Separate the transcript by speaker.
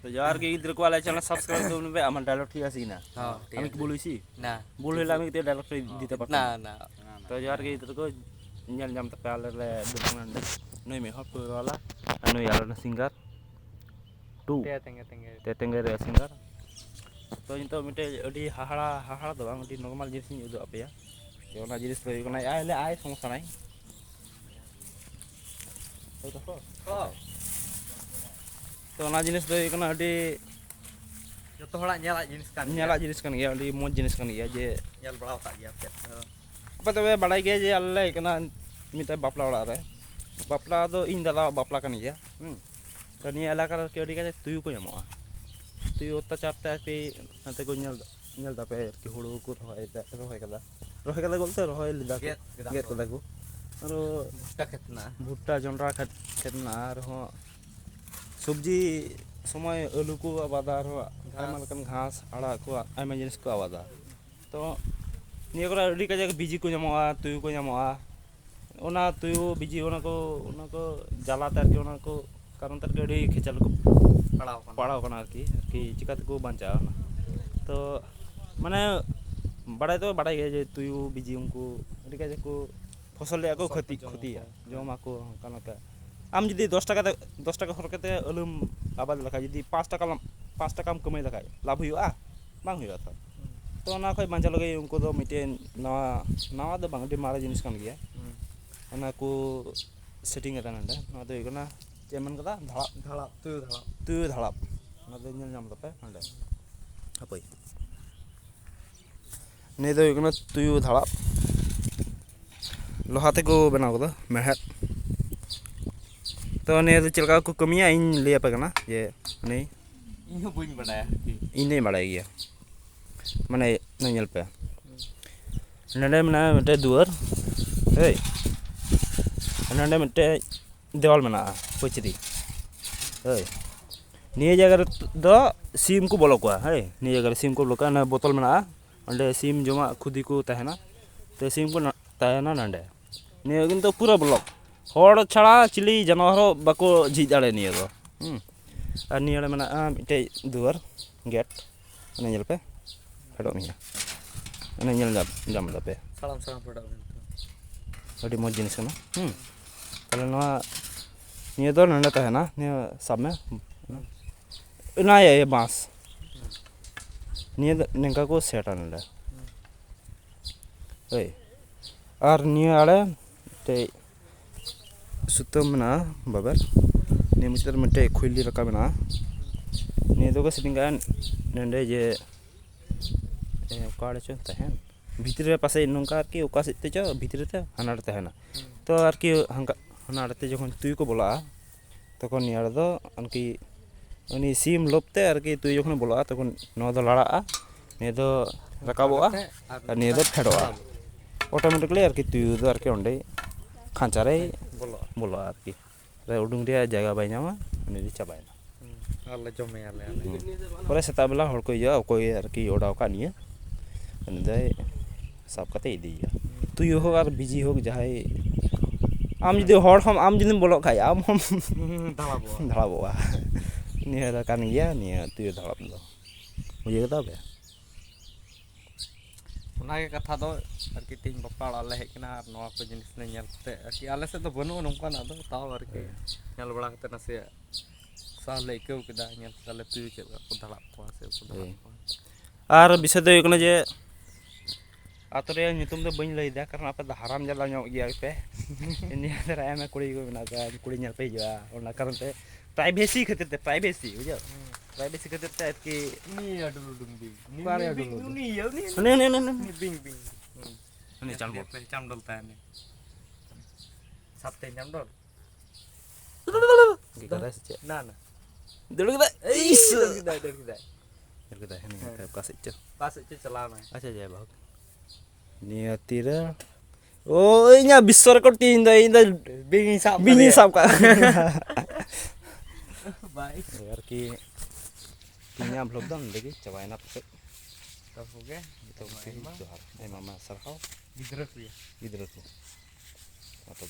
Speaker 1: तो यार के इधर को वाला चैनल सब्सक्राइब तो बे आम डायलॉग ठीक आसी ना
Speaker 2: हां
Speaker 1: আমি কি বলেছি
Speaker 2: না
Speaker 1: ভুল হইলে আমি ডায়লগ দিতে পারতাম
Speaker 2: না না
Speaker 1: तो यार के इधर को nyal nyam tapi ala le dukungan deh noi me hot wala noi ala singer tu tetengger ya singer तो itu mite adi hahara do bang di normal jenis ni udah apa ya ya ona jenis to ikona ai le ai সমস্যা নাই तो ona jenis do ikona adi
Speaker 2: joto horak nyala jenis kan
Speaker 1: ya adi mon jenis kan ya je
Speaker 2: nyal balaw tak ya
Speaker 1: apa to badai ge je alle ikona mite bapla ola re bapla do ing dala bapla kan ya तो ni elakar ke adi ka tuyu ko yamoa tuyu अत्याचार te api nate ko nyal dape ki huru ko rohoy kada bolte rohoy lida get kada ko aro भुट्टा जोंडरा खेतना are हो सब्जी समय आलू को आबादा are Aima लकन घास आड़ा को आयमा जिनिस को आबादा तो निया को अडी काजे बिजी को ᱧᱟᱢᱚᱜᱼᱟ तुयु को ᱧᱟᱢᱚᱜᱼᱟ ओना तुयु बिजी ओना को जाला तार के ओना को कारण तार के अडी खेचल को पड़ाव कना आरकी चिकात को बांचा तो माने बड़ाई तो बड़ाई जे तुयु बिजी उनको अडी काजे को फसल ले को क्षति जमा को काना का आम जदी 10 टाका खर कते अलुम आबाद लखा जदी 5 टाका कमाई लखा लाभ हुआ बांग हुआ तो ना खय बांचा लगे उनको दो मिटेन नवा दो बांग मारा जिनिस कान गया ओना को सेटिंग एता नंडे ना दो इकना चेमन कदा तुयु धड़ाप ना दो नेल नाम तपे नंडे हपई ने दो इकना तुयु धड़ाप लोहाते को बनाव कदा मेहत तो ने चलका को कमिया इन ले पे कना ये नहीं
Speaker 2: इन बुइन बनाया
Speaker 1: इन नहीं बड़ाई गया माने नल पे नडे मना मटे दुआर ए नडे मटे देवाल मना पचरी ए निये जगह दो सीम को बोलो को है निये जगह सीम को लोका ना बोतल मना अंडे सीम जमा खुदी को तहना तो सीम को तहना नडे निये किंतु पूरा ब्लॉक हर छाड़ा चिली जानवर बाको झीज दाड़े निये दो और निये मना मिटे दुआर गेट नेल पे फेडो मिया नेल जाम दापे
Speaker 2: सालाम फेडो
Speaker 1: अडी मज जिनिस कना तले नवा निये दो नंडे तहना निये सब में ना ये बांस निये नेंका को सेट नंडे ओए और निये आड़े ते सुतम ना बाबर निये मुचर मटे खुली रका बना निये दो को सिटिंगा नंडे जे काड़े चो तहन भीतर पासे नोंका आरकी ओका सेते चो भीतर ते हानाड़ तहना तो आरकी हानाड़ते जखन तुय को बोला तखन नियाड़ दो आरकी उनी सीम लोपते आरकी तुय जखन बोला तखन नो दो लड़ा ने दो रकाबोआ और ने दो फेडोआ ऑटोमेटिकली आरकी तुय दो आरकी ओंडे खांचारे बोलो आरकी रे उडुंग रे जगह बाय नामा उनी दि चाबायना
Speaker 2: आले जमे आले
Speaker 1: परे सेता बेला हड़ को या कोई आरकी ओडाव का निया अंदे सब कते इदिया तुय हो और बिजी हो जाय आम जदि हड़ हम आम जदि बोलो खाय आम हम धड़ाबोआ निया कान गया निया तुय धड़ाब दो बुझे कदा बे
Speaker 2: ओना के कथा दो आरकी तीन बप्पा आले हेकना नवा को जिनिस ने नेलते आरकी आले से तो बनु नोंका ना दो ताव आरकी नेल बड़ा कते ना से साले केउ केदा नेल ताले तुय के को धड़ाब को से को
Speaker 1: और विषय दो इकना जे आतरे नितुम दो बइन लई दा कारण आपे हराम जला ᱧᱚᱜ गया पे निया दरा एमे कुड़ी को बना का कुड़ी नेल पे जा ओना कारण ते प्राइवेसी खातिर ते प्राइवेसी बुझो प्राइवेसी खातिर ते कि
Speaker 2: नी अडुल डुंगी नी बिंग नी चामडल ताने साते चामडल
Speaker 1: की करे से
Speaker 2: ना
Speaker 1: दड़क दा इस
Speaker 2: दड़क दा
Speaker 1: है नहीं का से
Speaker 2: चलाना
Speaker 1: अच्छा जय भाग निया तीरा ओ इnya विश्व रिकॉर्ड टीम दा इन बिंगी साब का
Speaker 2: बाय
Speaker 1: यार की टीम आप लोग दम देखी चबायना पे
Speaker 2: तब हो गया
Speaker 1: तो जोहार ए मामा सरहाव
Speaker 2: गिदरा को
Speaker 1: तो